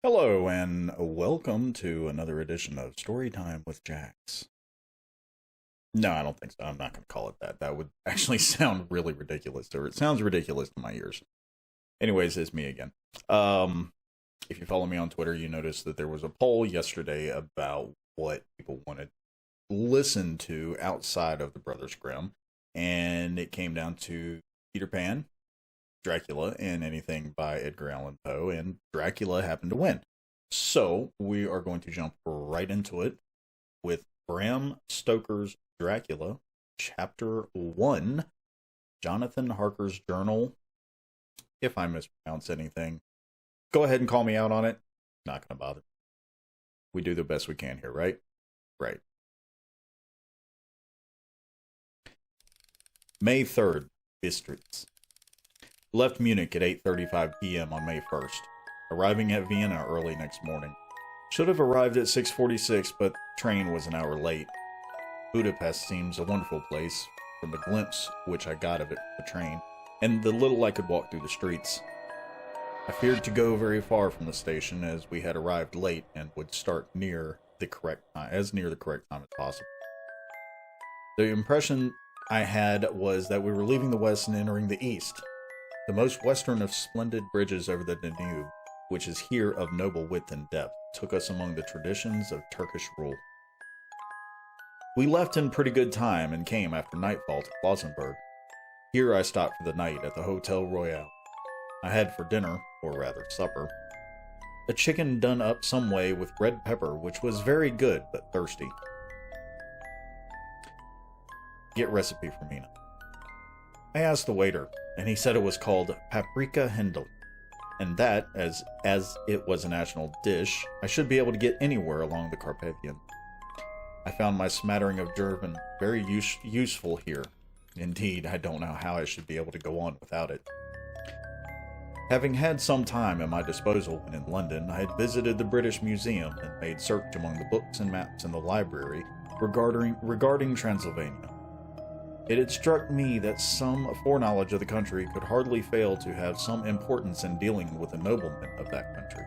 Hello and welcome to another edition of Storytime with Jax. No, I don't think so. I'm not going to call it that. That would actually sound really ridiculous, or it sounds ridiculous in my ears. Anyways, it's me again. If you follow me on Twitter, you noticed that there was a poll yesterday about what people wanted to listen to outside of the Brothers Grimm, and it came down to Peter Pan, Dracula, and anything by Edgar Allan Poe, and Dracula happened to win. So we are going to jump right into it with Bram Stoker's Dracula, Chapter 1, Jonathan Harker's Journal. If I mispronounce anything, go ahead and call me out on it. Not going to bother. We do the best we can here, right? Right. May 3rd, Bistritz. Left Munich at 8:35 p.m. on May 1st, arriving at Vienna early next morning. Should have arrived at 6:46, but train was an hour late. Budapest seems a wonderful place, from the glimpse which I got of it from the train, and the little I could walk through the streets. I feared to go very far from the station, as we had arrived late and would start near the correct time as possible. The impression I had was that we were leaving the west and entering the east. The most western of splendid bridges over the Danube, which is here of noble width and depth, took us among the traditions of Turkish rule. We left in pretty good time and came after nightfall to Klausenburg. Here I stopped for the night at the Hotel Royal. I had for dinner, or rather supper, a chicken done up some way with red pepper, which was very good but thirsty. Get recipe for Mina. I asked the waiter, and he said it was called paprika Hendel, and that, as it was a national dish, I should be able to get anywhere along the Carpathian. I found my smattering of German very useful here. Indeed, I don't know how I should be able to go on without it. Having had some time at my disposal when in London, I had visited the British Museum and made search among the books and maps in the library regarding Transylvania. It had struck me that some foreknowledge of the country could hardly fail to have some importance in dealing with the noblemen of that country.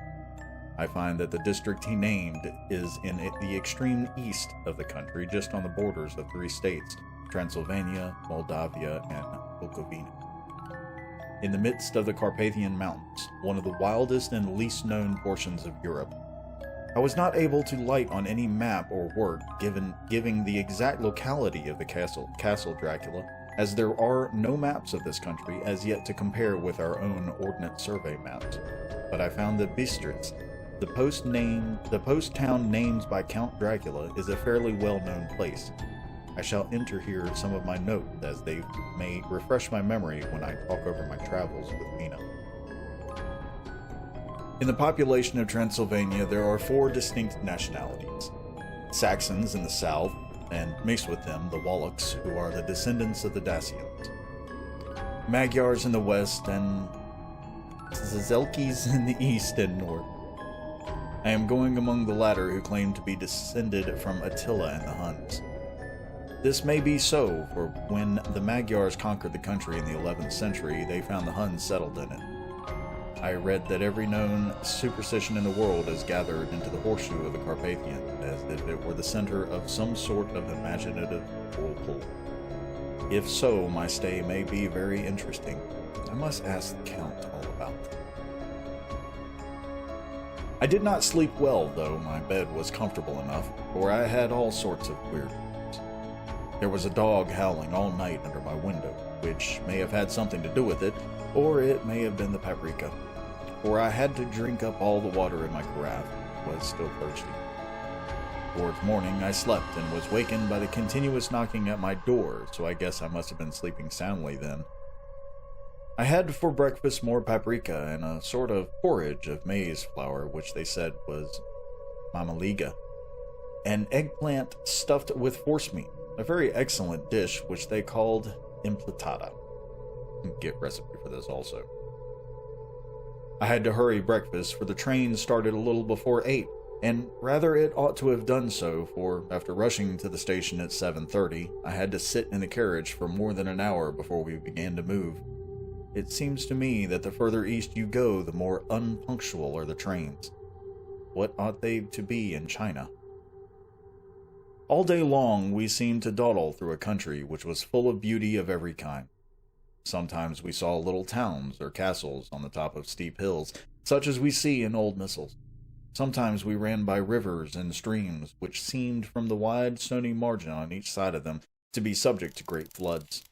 I find that the district he named is in the extreme east of the country, just on the borders of 3 states, Transylvania, Moldavia, and Bukovina. In the midst of the Carpathian Mountains, one of the wildest and least known portions of Europe. I was not able to light on any map or work giving the exact locality of the Castle Dracula, as there are no maps of this country as yet to compare with our own Ordnance Survey maps. But I found that Bistritz, the post town named by Count Dracula, is a fairly well-known place. I shall enter here some of my notes, as they may refresh my memory when I talk over my travels with Mina. In the population of Transylvania, there are 4 distinct nationalities. Saxons in the south, and mixed with them the Wallachs, who are the descendants of the Dacians. Magyars in the west, and Zelkis in the east and north. I am going among the latter, who claim to be descended from Attila and the Huns. This may be so, for when the Magyars conquered the country in the 11th century, they found the Huns settled in it. I read that every known superstition in the world is gathered into the horseshoe of the Carpathian, as if it were the center of some sort of imaginative whirlpool. If so, my stay may be very interesting. I must ask the Count all about it. I did not sleep well, though my bed was comfortable enough, for I had all sorts of queer dreams. There was a dog howling all night under my window, which may have had something to do with it, or it may have been the paprika. For I had to drink up all the water in my carafe, was still thirsty. Towards morning I slept and was wakened by the continuous knocking at my door, so I guess I must have been sleeping soundly then. I had for breakfast more paprika and a sort of porridge of maize flour, which they said was mamaliga, and eggplant stuffed with forcemeat, a very excellent dish which they called impletata. Get recipe for this also. I had to hurry breakfast, for the train started a little before 8, and rather it ought to have done so, for after rushing to the station at 7:30, I had to sit in the carriage for more than an hour before we began to move. It seems to me that the further east you go, the more unpunctual are the trains. what ought they to be in China? All day long we seemed to dawdle through a country which was full of beauty of every kind. Sometimes we saw little towns or castles on the top of steep hills, such as we see in old missals. Sometimes we ran by rivers and streams which seemed from the wide stony margin on each side of them to be subject to great floods.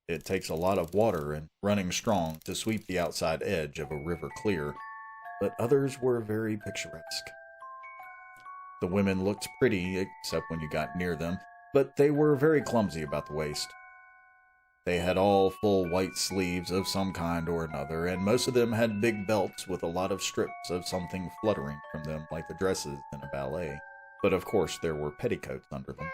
It takes a lot of water and running strong to sweep the outside edge of a river clear, but others were very picturesque. The women looked pretty, except when you got near them, but they were very clumsy about the waist. They had all full white sleeves of some kind or another, and most of them had big belts with a lot of strips of something fluttering from them like the dresses in a ballet, but of course there were petticoats under them.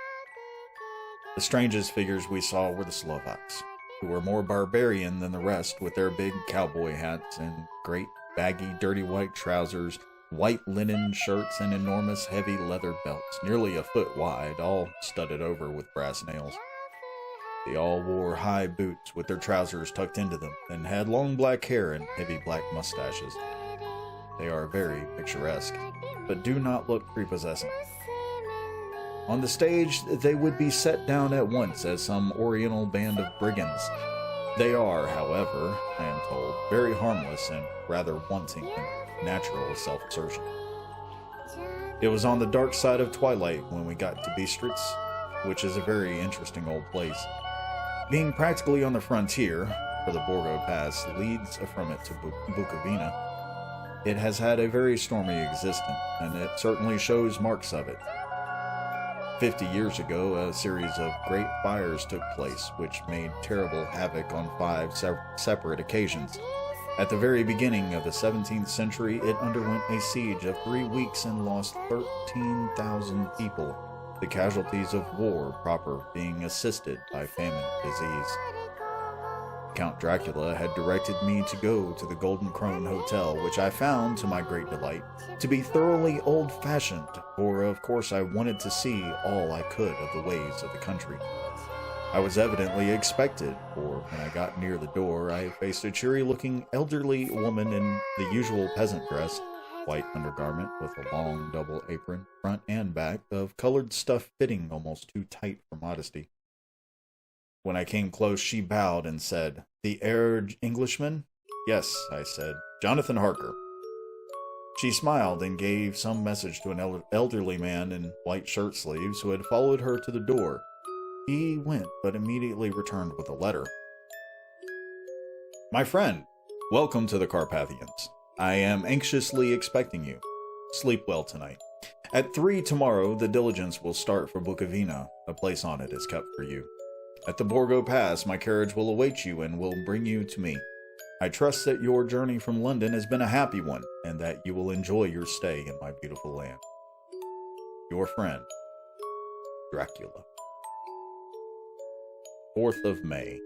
The strangest figures we saw were the Slovaks, who were more barbarian than the rest with their big cowboy hats and great baggy dirty white trousers, white linen shirts, and enormous heavy leather belts, nearly a foot wide, all studded over with brass nails. They all wore high boots with their trousers tucked into them, and had long black hair and heavy black mustaches. They are very picturesque, but do not look prepossessing. On the stage, they would be set down at once as some oriental band of brigands. They are, however, I am told, very harmless and rather wanting in natural self-assertion. It was on the dark side of twilight when we got to Bistritz, which is a very interesting old place. Being practically on the frontier, for the Borgo Pass leads from it to Bukovina, it has had a very stormy existence, and it certainly shows marks of it. 50 years ago, a series of great fires took place, which made terrible havoc on 5 separate occasions. At the very beginning of the 17th century, it underwent a siege of 3 weeks and lost 13,000 people, the casualties of war proper being assisted by famine and disease. Count Dracula had directed me to go to the Golden Crone Hotel, which I found, to my great delight, to be thoroughly old-fashioned, for of course I wanted to see all I could of the ways of the country. I was evidently expected, for when I got near the door, I faced a cheery-looking elderly woman in the usual peasant dress, white undergarment with a long double apron, front and back, of colored stuff fitting almost too tight for modesty. When I came close, she bowed and said, "The Herr Englishman?" "Yes," I said, "Jonathan Harker." She smiled and gave some message to an elderly man in white shirt sleeves who had followed her to the door. He went, but immediately returned with a letter. "My friend, welcome to the Carpathians. I am anxiously expecting you. Sleep well tonight. At 3 tomorrow, the diligence will start for Bukovina. A place on it is kept for you. At the Borgo Pass, my carriage will await you and will bring you to me. I trust that your journey from London has been a happy one, and that you will enjoy your stay in my beautiful land. Your friend, Dracula." 4th of May.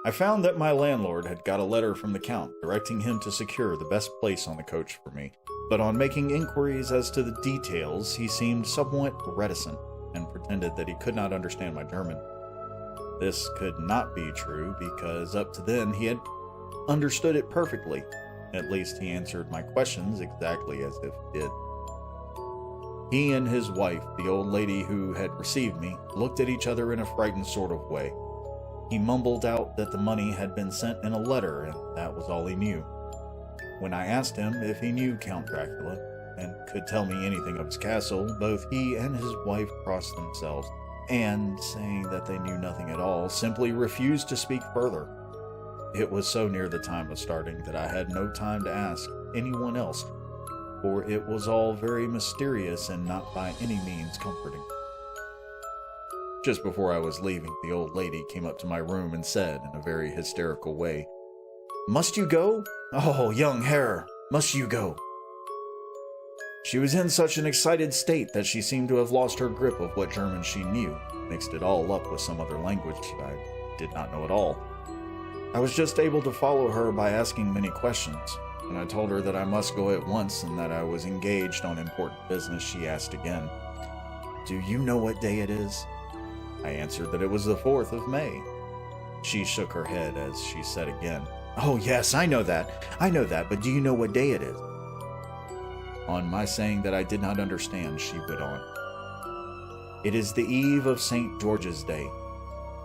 I found that my landlord had got a letter from the Count directing him to secure the best place on the coach for me, but on making inquiries as to the details, he seemed somewhat reticent and pretended that he could not understand my German. This could not be true, because up to then he had understood it perfectly. At least he answered my questions exactly as if he did. He and his wife, the old lady who had received me, looked at each other in a frightened sort of way. He mumbled out that the money had been sent in a letter, and that was all he knew. When I asked him if he knew Count Dracula, and could tell me anything of his castle, both he and his wife crossed themselves, and, saying that they knew nothing at all, simply refused to speak further. It was so near the time of starting that I had no time to ask anyone else, for it was all very mysterious and not by any means comforting. Just before I was leaving, the old lady came up to my room and said, in a very hysterical way, "Must you go? Oh, young Herr, must you go?" She was in such an excited state that she seemed to have lost her grip of what German she knew, mixed it all up with some other language I did not know at all. I was just able to follow her by asking many questions. When I told her that I must go at once and that I was engaged on important business, she asked again, "Do you know what day it is?" I answered that it was the 4th of May. She shook her head as she said again, "Oh yes, I know that, but do you know what day it is?" On my saying that I did not understand, she went on. It is the eve of St. George's Day.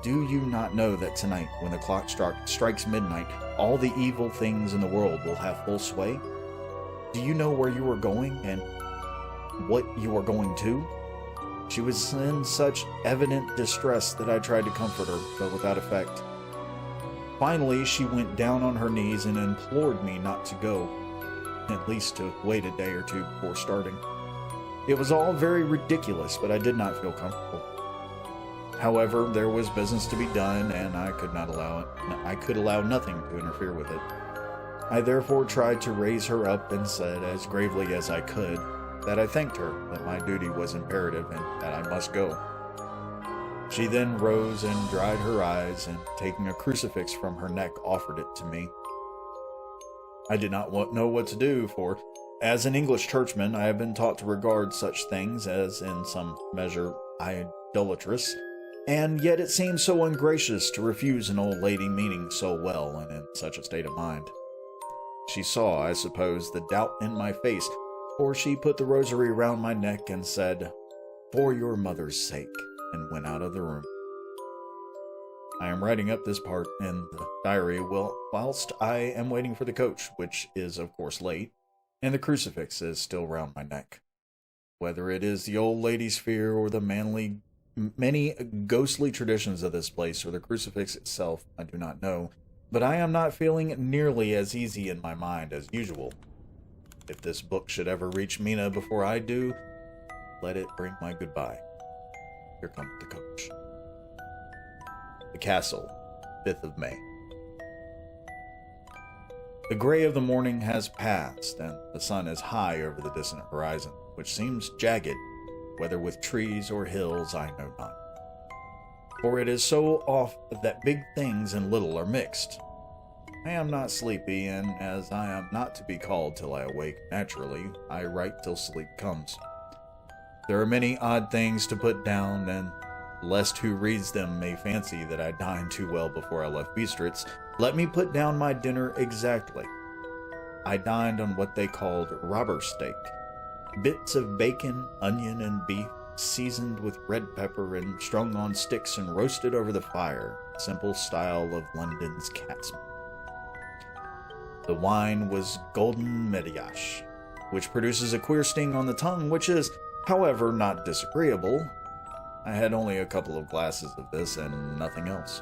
Do you not know that tonight, when the clock strikes midnight, all the evil things in the world will have full sway? Do you know where you are going and what you are going to? She was in such evident distress that I tried to comfort her, but without effect. Finally, she went down on her knees and implored me not to go, at least to wait a day or two before starting. It was all very ridiculous, but I did not feel comfortable. However, there was business to be done, and I could allow nothing to interfere with it. I therefore tried to raise her up and said, as gravely as I could, that I thanked her, that my duty was imperative, and that I must go. She then rose and dried her eyes, and taking a crucifix from her neck, offered it to me. I did not know what to do, for, as an English churchman, I have been taught to regard such things as, in some measure, idolatrous, and yet it seemed so ungracious to refuse an old lady meaning so well and in such a state of mind. She saw, I suppose, the doubt in my face, for she put the rosary round my neck and said, "For your mother's sake," and went out of the room. I am writing up this part in the diary whilst I am waiting for the coach, which is of course late, and the crucifix is still round my neck. Whether it is the old lady's fear or the many ghostly traditions of this place or the crucifix itself, I do not know, but I am not feeling nearly as easy in my mind as usual. If this book should ever reach Mina before I do, let it bring my goodbye. Here comes the coach. The Castle, 5th of May. The gray of the morning has passed, and the sun is high over the distant horizon, which seems jagged, whether with trees or hills I know not. For it is so off that big things and little are mixed. I am not sleepy, and as I am not to be called till I awake naturally, I write till sleep comes. There are many odd things to put down, and lest who reads them may fancy that I dined too well before I left Bistritz, let me put down my dinner exactly. I dined on what they called robber steak, bits of bacon, onion, and beef, seasoned with red pepper and strung on sticks and roasted over the fire, simple style of London's catsmeat. The wine was golden mediash, which produces a queer sting on the tongue, which is, however, not disagreeable. I had only a couple of glasses of this and nothing else.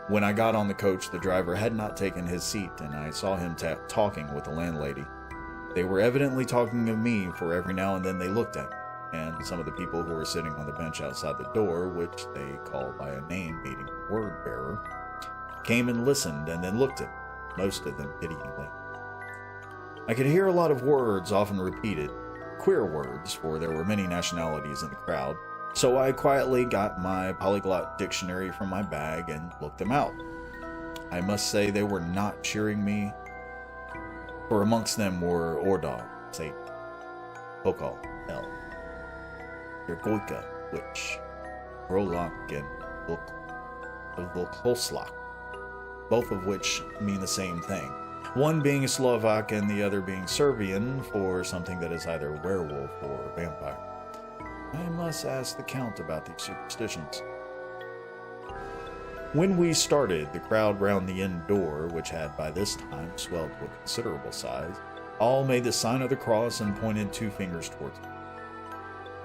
When I got on the coach, the driver had not taken his seat, and I saw him talking with the landlady. They were evidently talking of me, for every now and then they looked at me, and some of the people who were sitting on the bench outside the door, which they call by a name meaning word bearer, came and listened and then looked at me, most of them pityingly. I could hear a lot of words often repeated, queer words, for there were many nationalities in the crowd, so I quietly got my polyglot dictionary from my bag and looked them out. I must say they were not cheering me, for amongst them were Ordog, Satan, Pokal, Hell, Yergoika, Witch, Rolak, and Volkoslak, both of which mean the same thing, one being Slovak and the other being Serbian for something that is either werewolf or vampire. I must ask the Count about these superstitions. When we started, the crowd round the inn door, which had by this time swelled to a considerable size, all made the sign of the cross and pointed 2 fingers towards me.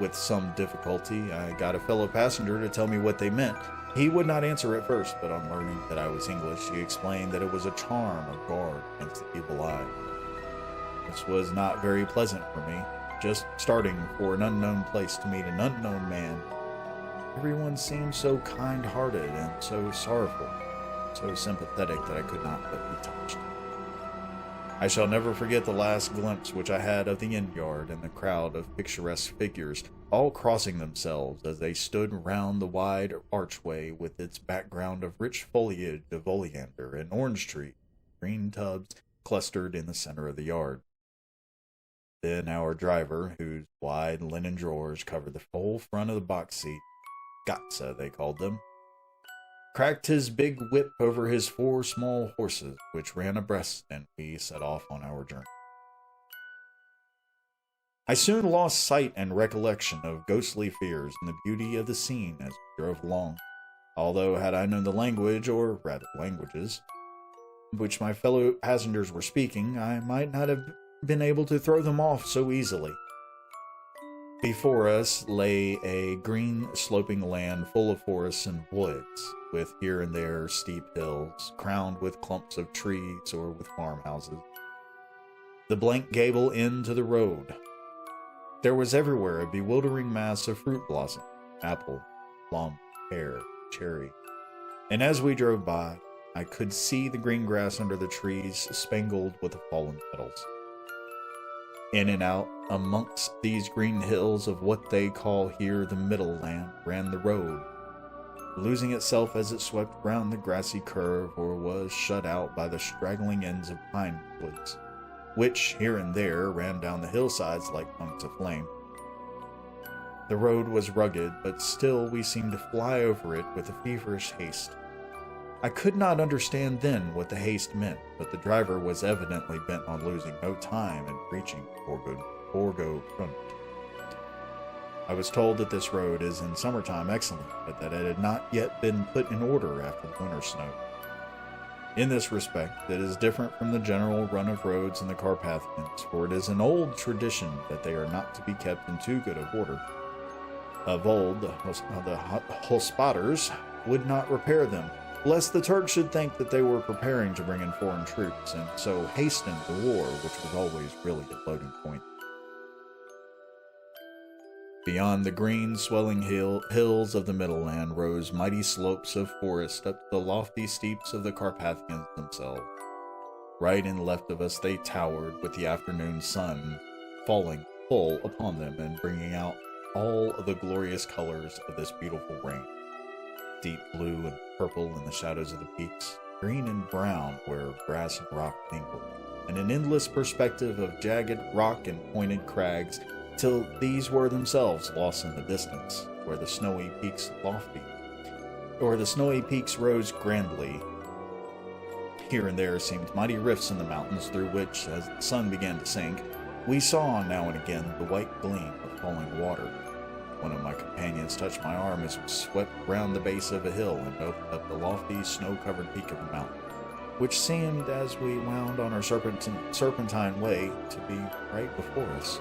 With some difficulty, I got a fellow passenger to tell me what they meant. He would not answer at first, but on learning that I was English, he explained that it was a charm or guard against the evil eye. This was not very pleasant for me, just starting for an unknown place to meet an unknown man. Everyone seemed so kind-hearted and so sorrowful, so sympathetic that I could not but be touched. I shall never forget the last glimpse which I had of the inn yard and the crowd of picturesque figures, all crossing themselves as they stood round the wide archway with its background of rich foliage of oleander and orange trees, green tubs clustered in the center of the yard. Then our driver, whose wide linen drawers covered the whole front of the box seat, Gatsa they called them, cracked his big whip over his 4 small horses, which ran abreast, and we set off on our journey. I soon lost sight and recollection of ghostly fears in the beauty of the scene as we drove along, although had I known the language, or rather languages, which my fellow passengers were speaking, I might not have been able to throw them off so easily. Before us lay a green sloping land full of forests and woods, with here and there steep hills, crowned with clumps of trees or with farmhouses. The blank gable end to the road. There was everywhere a bewildering mass of fruit blossom, apple, plum, pear, cherry. And as we drove by, I could see the green grass under the trees spangled with the fallen petals. In and out amongst these green hills of what they call here the Middle Land ran the road, losing itself as it swept round the grassy curve or was shut out by the straggling ends of pine woods, which here and there ran down the hillsides like tongues of flame. The road was rugged, but still we seemed to fly over it with a feverish haste. I could not understand then what the haste meant, but the driver was evidently bent on losing no time in reaching Borgo Front. I was told that this road is in summertime excellent, but that it had not yet been put in order after the winter snow. In this respect, it is different from the general run of roads in the Carpathians, for it is an old tradition that they are not to be kept in too good of order. Of old, the Hospodars would not repair them, lest the Turks should think that they were preparing to bring in foreign troops, and so hasten the war, which was always really a loading point. Beyond the green, swelling hills of the Middle Land rose mighty slopes of forest up to the lofty steeps of the Carpathians themselves. Right and left of us they towered, with the afternoon sun falling full upon them and bringing out all of the glorious colors of this beautiful rain. Deep blue and purple in the shadows of the peaks, green and brown where grass and rock mingled, and an endless perspective of jagged rock and pointed crags, till these were themselves lost in the distance, where the snowy peaks rose grandly. Here and there seemed mighty rifts in the mountains through which, as the sun began to sink, we saw now and again the white gleam of falling water. One of my companions touched my arm as we swept round the base of a hill and opened up the lofty, snow-covered peak of the mountain, which seemed, as we wound on our serpentine way, to be right before us.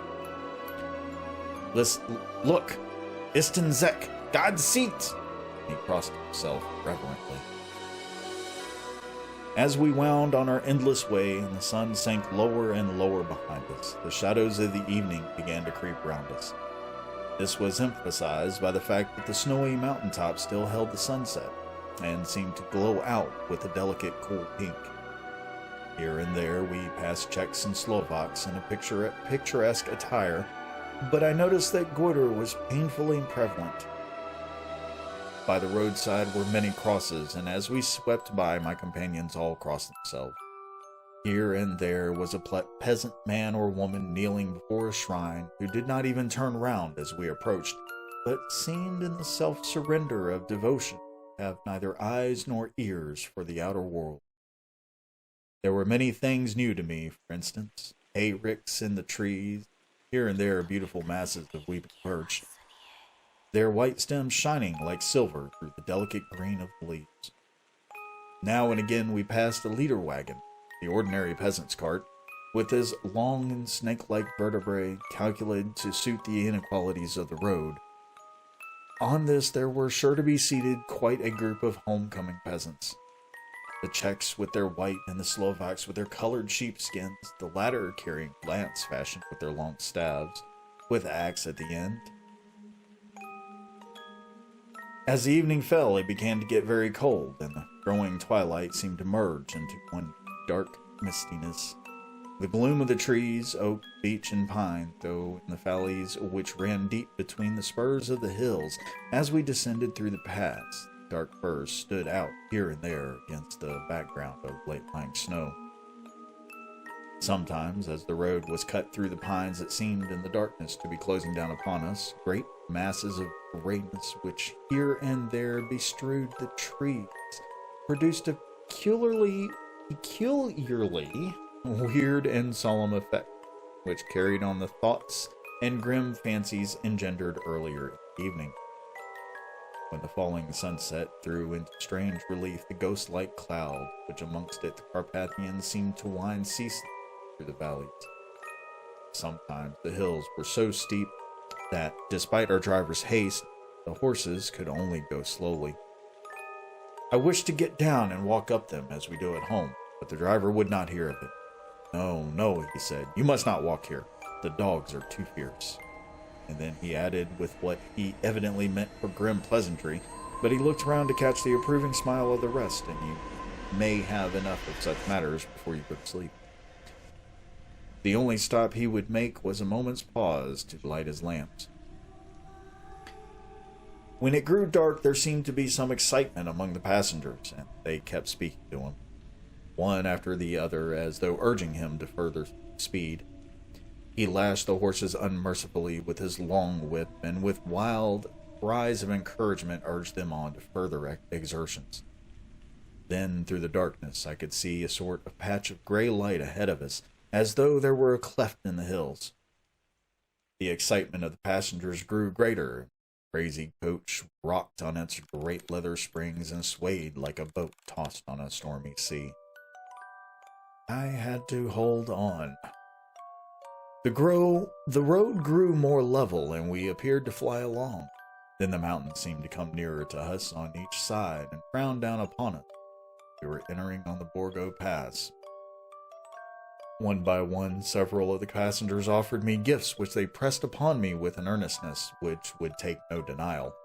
Look! Isten Zek! God's seat! He crossed himself reverently. As we wound on our endless way and the sun sank lower and lower behind us, the shadows of the evening began to creep round us. This was emphasized by the fact that the snowy mountaintop still held the sunset, and seemed to glow out with a delicate cool pink. Here and there we passed Czechs and Slovaks in a picturesque attire, but I noticed that goiter was painfully prevalent. By the roadside were many crosses, and as we swept by, my companions all crossed themselves. Here and there was a peasant man or woman kneeling before a shrine, who did not even turn round as we approached, but seemed in the self-surrender of devotion to have neither eyes nor ears for the outer world. There were many things new to me, for instance, hay ricks in the trees, here and there beautiful masses of weeping birch, their white stems shining like silver through the delicate green of the leaves. Now and again we passed a leader wagon, the ordinary peasant's cart, with his long and snake-like vertebrae calculated to suit the inequalities of the road. On this there were sure to be seated quite a group of homecoming peasants. The Czechs with their white and the Slovaks with their colored sheepskins, the latter carrying lance fashioned with their long staves, with axe at the end. As the evening fell, it began to get very cold, and the growing twilight seemed to merge into one dark mistiness. The gloom of the trees, oak, beech, and pine, though in the valleys which ran deep between the spurs of the hills, as we descended through the paths, dark firs stood out here and there against the background of late-lying snow. Sometimes, as the road was cut through the pines, it seemed in the darkness to be closing down upon us, great masses of grayness which here and there bestrewed the trees, produced a peculiarly weird and solemn effect, which carried on the thoughts and grim fancies engendered earlier in the evening. When the falling sunset threw into strange relief the ghost-like cloud, which amongst it the Carpathians seemed to wind ceaselessly through the valleys. Sometimes the hills were so steep that, despite our driver's haste, the horses could only go slowly. I wished to get down and walk up them as we do at home, but the driver would not hear of it. "No, no," he said, "you must not walk here. The dogs are too fierce." And then he added with what he evidently meant for grim pleasantry, but he looked around to catch the approving smile of the rest, and you may have enough of such matters before you go to sleep. The only stop he would make was a moment's pause to light his lamps. When it grew dark, there seemed to be some excitement among the passengers, and they kept speaking to him, one after the other, as though urging him to further speed. He lashed the horses unmercifully with his long whip, and with wild cries of encouragement urged them on to further exertions. Then, through the darkness, I could see a sort of patch of gray light ahead of us, as though there were a cleft in the hills. The excitement of the passengers grew greater. The crazy coach rocked on its great leather springs and swayed like a boat tossed on a stormy sea. I had to hold on. The road grew more level, and we appeared to fly along. Then the mountains seemed to come nearer to us on each side and frown down upon us. We were entering on the Borgo Pass. One by one, several of the passengers offered me gifts which they pressed upon me with an earnestness which would take no denial.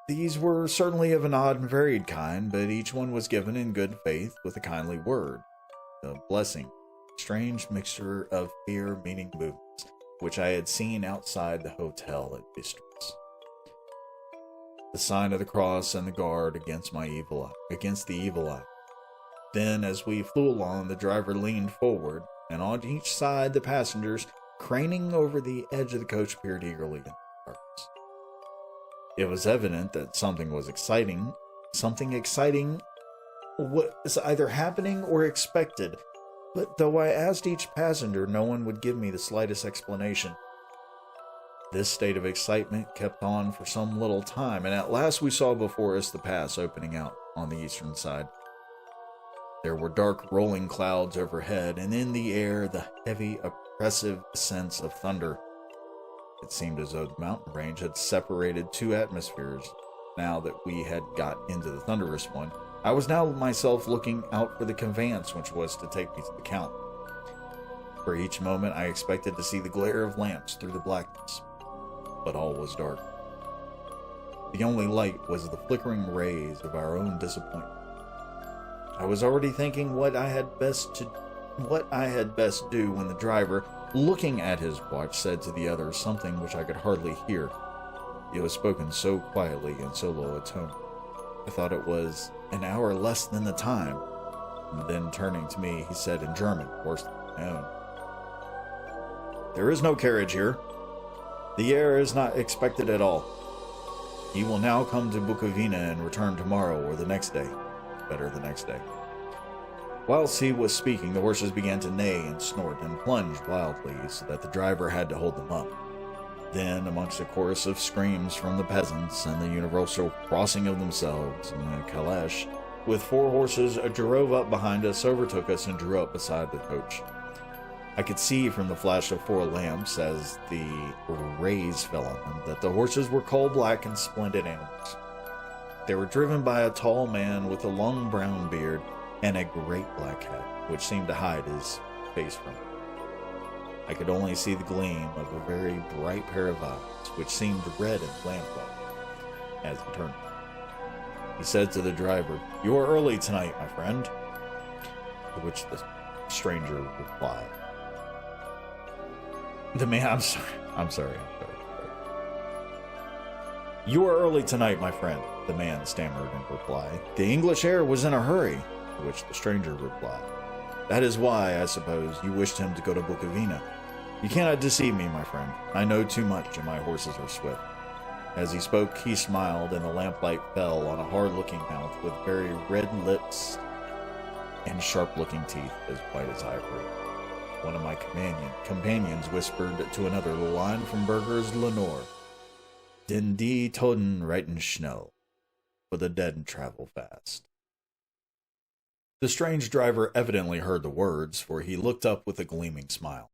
These were certainly of an odd and varied kind, but each one was given in good faith with a kindly word, a blessing, a strange mixture of fear-meaning movements, which I had seen outside the hotel at Bistritz. The sign of the cross and the guard against the evil eye. Then, as we flew along, the driver leaned forward, and on each side the passengers, craning over the edge of the coach, peered eagerly in the darkness. It was evident that something exciting was either happening or expected, but though I asked each passenger, no one would give me the slightest explanation. This state of excitement kept on for some little time, and at last we saw before us the pass opening out on the eastern side. There were dark rolling clouds overhead, and in the air the heavy, oppressive sense of thunder. It seemed as though the mountain range had separated two atmospheres. Now that we had got into the thunderous one, I was now myself looking out for the conveyance which was to take me to the Count. For each moment I expected to see the glare of lamps through the blackness, but all was dark. The only light was the flickering rays of our own disappointment. I was already thinking what I had best do when the driver, looking at his watch, said to the others something which I could hardly hear. It was spoken so quietly in so low a tone. I thought it was an hour less than the time. And then turning to me, he said in German, worse than my own, "There is no carriage here. The heir is not expected at all. He will now come to Bukovina and return tomorrow or the next day. Better the next day." Whilst he was speaking, the horses began to neigh and snort and plunge wildly, so that the driver had to hold them up. Then, amongst a chorus of screams from the peasants and the universal crossing of themselves, a caleche with 4 horses drove up behind us, overtook us, and drew up beside the coach. I could see from the flash of 4 lamps, as the rays fell on them, that the horses were coal-black and splendid animals. They were driven by a tall man with a long brown beard and a great black hat, which seemed to hide his face from me. I could only see the gleam of a very bright pair of eyes, which seemed red in lamplight, as he turned. He said to the driver, "You are early tonight, my friend," to which the stranger replied. I'm sorry. "You are early tonight, my friend," the man stammered in reply. "The English heir was in a hurry," to which the stranger replied. "That is why, I suppose, you wished him to go to Bukovina. You cannot deceive me, my friend. I know too much, and my horses are swift." As he spoke, he smiled, and the lamplight fell on a hard-looking mouth with very red lips and sharp-looking teeth as white as ivory. One of my companions whispered to another the line from Berger's Lenore. Den die Toten reiten schnell, for the dead travel fast. The strange driver evidently heard the words, for he looked up with a gleaming smile.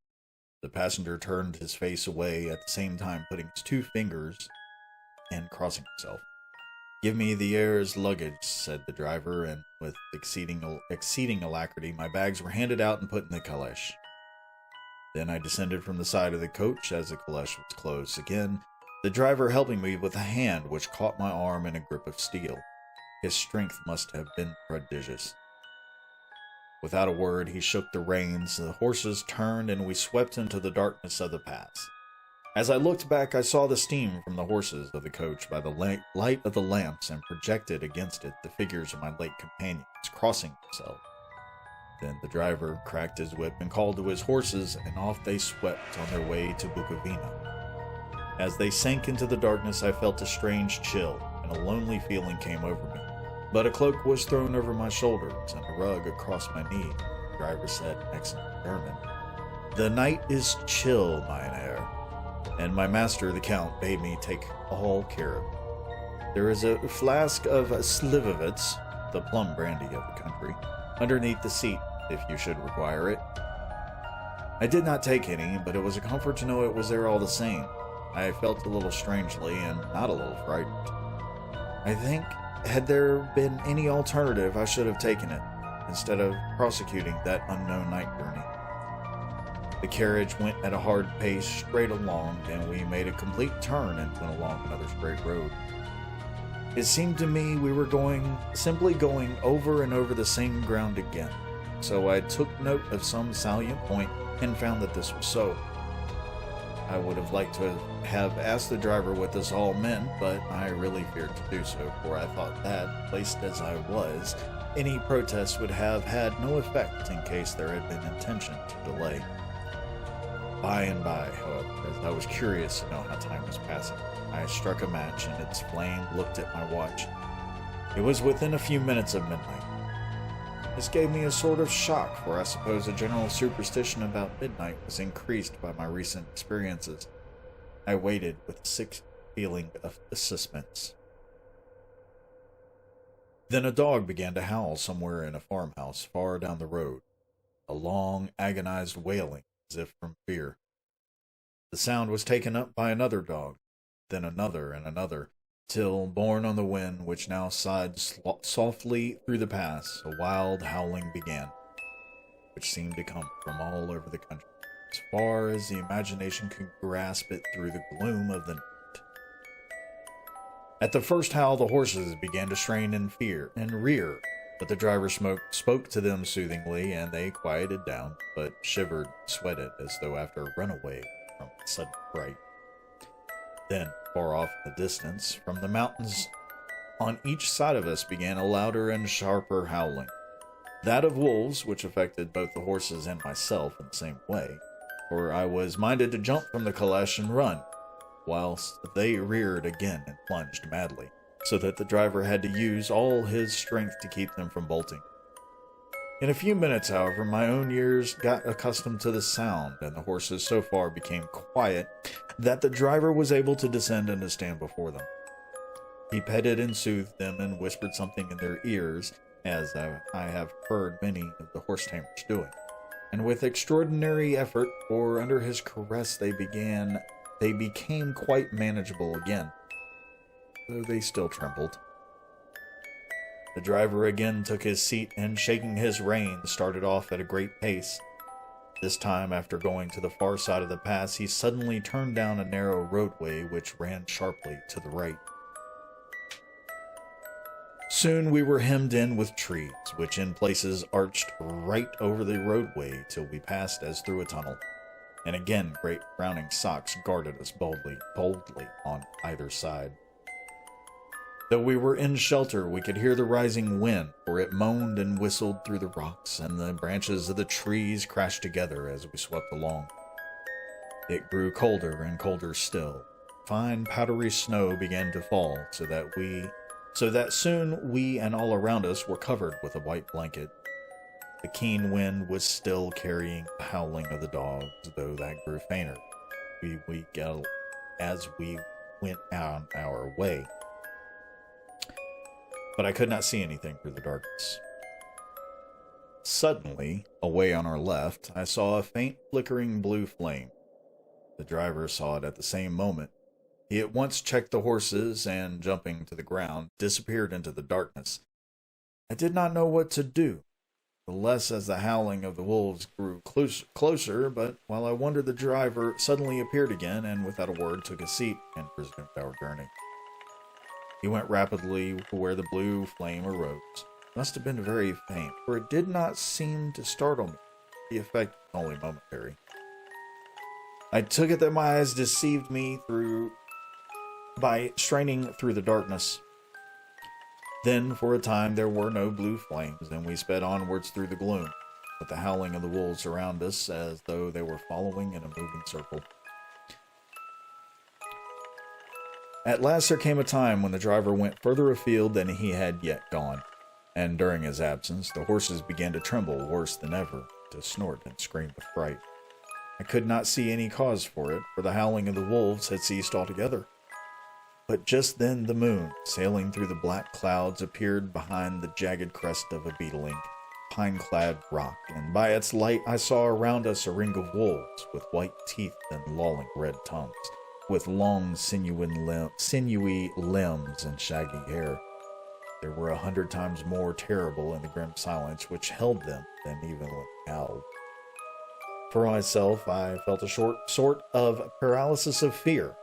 The passenger turned his face away, at the same time putting his 2 fingers and crossing himself. Give me the heir's luggage, said the driver, and with exceeding alacrity, my bags were handed out and put in the caleche. Then I descended from the side of the coach as the caleche was closed again, the driver helping me with a hand which caught my arm in a grip of steel. His strength must have been prodigious. Without a word, he shook the reins, the horses turned, and we swept into the darkness of the pass. As I looked back, I saw the steam from the horses of the coach by the light of the lamps, and projected against it the figures of my late companions, crossing themselves. Then the driver cracked his whip and called to his horses, and off they swept on their way to Bukovina. As they sank into the darkness, I felt a strange chill, and a lonely feeling came over me. But a cloak was thrown over my shoulders, and a rug across my knee. The driver said in excellent German, The night is chill, mine Herr, and my master, the Count, bade me take all care of it. There is a flask of Slivovitz, the plum brandy of the country, underneath the seat, if you should require it. I did not take any, but it was a comfort to know it was there all the same. I felt a little strangely, and not a little frightened. I think, had there been any alternative, I should have taken it, instead of prosecuting that unknown night journey. The carriage went at a hard pace straight along, and we made a complete turn and went along another straight road. It seemed to me we were simply going over and over the same ground again, so I took note of some salient point and found that this was so. I would have liked to have asked the driver what this all meant, but I really feared to do so, for I thought that, placed as I was, any protest would have had no effect in case there had been intention to delay. By and by, however, as I was curious to know how time was passing, I struck a match, and its flame looked at my watch. It was within a few minutes of midnight. This gave me a sort of shock, for I suppose a general superstition about midnight was increased by my recent experiences. I waited with a sick feeling of suspense. Then a dog began to howl somewhere in a farmhouse far down the road, a long, agonized wailing, as if from fear. The sound was taken up by another dog, then another and another, till, borne on the wind which now sighed softly through the pass, a wild howling began, which seemed to come from all over the country, as far as the imagination could grasp it through the gloom of the night. At the first howl, the horses began to strain in fear and rear, but the driver spoke to them soothingly, and they quieted down, but shivered and sweated as though after a runaway from a sudden fright. Then, far off in the distance, from the mountains on each side of us began a louder and sharper howling. That of wolves, which affected both the horses and myself in the same way, for I was minded to jump from the caleche and run, whilst they reared again and plunged madly, so that the driver had to use all his strength to keep them from bolting. In a few minutes, however, my own ears got accustomed to the sound, and the horses so far became quiet that the driver was able to descend and to stand before them. He petted and soothed them and whispered something in their ears, as I have heard many of the horse tamers doing, and with extraordinary effort, for under his caress they became quite manageable again, though they still trembled. The driver again took his seat and, shaking his reins, started off at a great pace. This time, after going to the far side of the pass, he suddenly turned down a narrow roadway which ran sharply to the right. Soon we were hemmed in with trees, which in places arched right over the roadway till we passed as through a tunnel, and again great frowning socks guarded us boldly on either side. Though we were in shelter, we could hear the rising wind, for it moaned and whistled through the rocks, and the branches of the trees crashed together as we swept along. It grew colder and colder still. Fine powdery snow began to fall, so that soon we and all around us were covered with a white blanket. The keen wind was still carrying the howling of the dogs, though that grew fainter as we went on our way. But I could not see anything through the darkness. Suddenly, away on our left, I saw a faint flickering blue flame. The driver saw it at the same moment. He at once checked the horses and, jumping to the ground, disappeared into the darkness. I did not know what to do, the less as the howling of the wolves grew closer, but while I wondered, the driver suddenly appeared again and, without a word, took a seat and resumed our journey. He went rapidly to where the blue flame arose. It must have been very faint, for it did not seem to startle me. The effect was only momentary. I took it that my eyes deceived me by straining through the darkness. Then, for a time, there were no blue flames, and we sped onwards through the gloom, with the howling of the wolves around us as though they were following in a moving circle. At last there came a time when the driver went further afield than he had yet gone, and during his absence, the horses began to tremble worse than ever, to snort and scream with fright. I could not see any cause for it, for the howling of the wolves had ceased altogether. But just then the moon, sailing through the black clouds, appeared behind the jagged crest of a beetling, pine-clad rock, and by its light I saw around us a ring of wolves, with white teeth and lolling red tongues, with long sinewy limbs and shaggy hair. They were 100 times more terrible in the grim silence which held them than even when they howled. For myself, I felt a sort of paralysis of fear.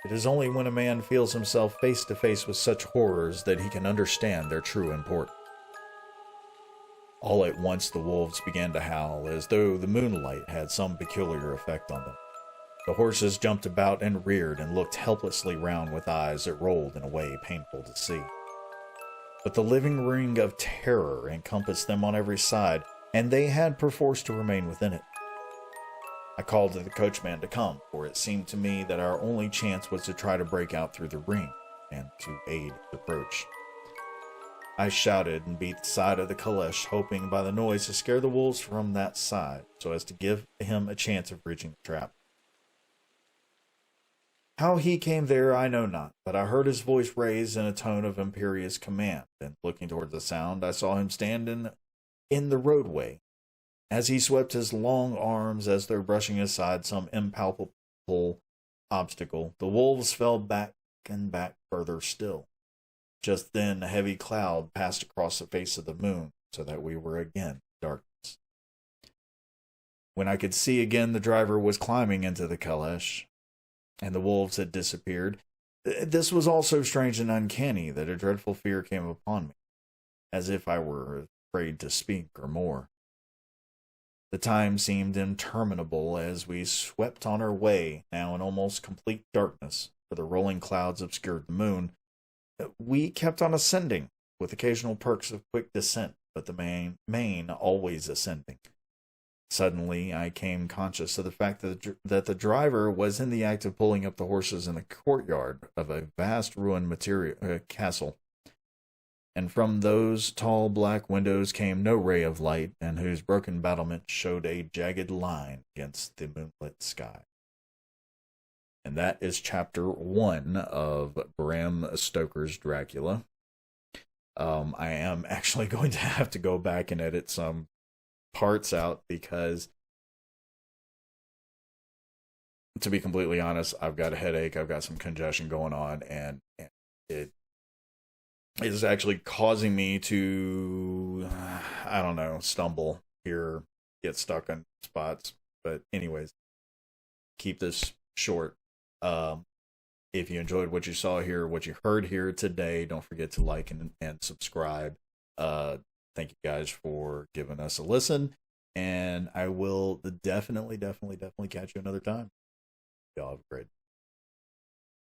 It is only when a man feels himself face to face with such horrors that he can understand their true import. All at once the wolves began to howl, as though the moonlight had some peculiar effect on them. The horses jumped about and reared and looked helplessly round with eyes that rolled in a way painful to see. But the living ring of terror encompassed them on every side, and they had perforce to remain within it. I called to the coachman to come, for it seemed to me that our only chance was to try to break out through the ring, and to aid his approach. I shouted and beat the side of the caleche, hoping by the noise to scare the wolves from that side, so as to give him a chance of reaching the trap. How he came there I know not, but I heard his voice raised in a tone of imperious command, and looking toward the sound, I saw him stand in the roadway. As he swept his long arms as though brushing aside some impalpable obstacle, the wolves fell back and back further still. Just then a heavy cloud passed across the face of the moon, so that we were again in darkness. When I could see again, the driver was climbing into the caleche, and the wolves had disappeared. This was all so strange and uncanny that a dreadful fear came upon me, as if I were afraid to speak or more. The time seemed interminable as we swept on our way, now in almost complete darkness, for the rolling clouds obscured the moon. We kept on ascending, with occasional perks of quick descent, but the main always ascending. Suddenly, I came conscious of the fact that the driver was in the act of pulling up the horses in the courtyard of a vast ruined castle. And from those tall black windows came no ray of light, and whose broken battlements showed a jagged line against the moonlit sky. And that is chapter 1 of Bram Stoker's Dracula. I am actually going to have to go back and edit some parts out because, to be completely honest, I've got a headache, I've got some congestion going on, and it is actually causing me to, stumble here, get stuck on spots. But anyways, keep this short. If you enjoyed what you saw here, what you heard here today, don't forget to like and subscribe. Thank you guys for giving us a listen, and I will definitely catch you another time. Y'all have a great day.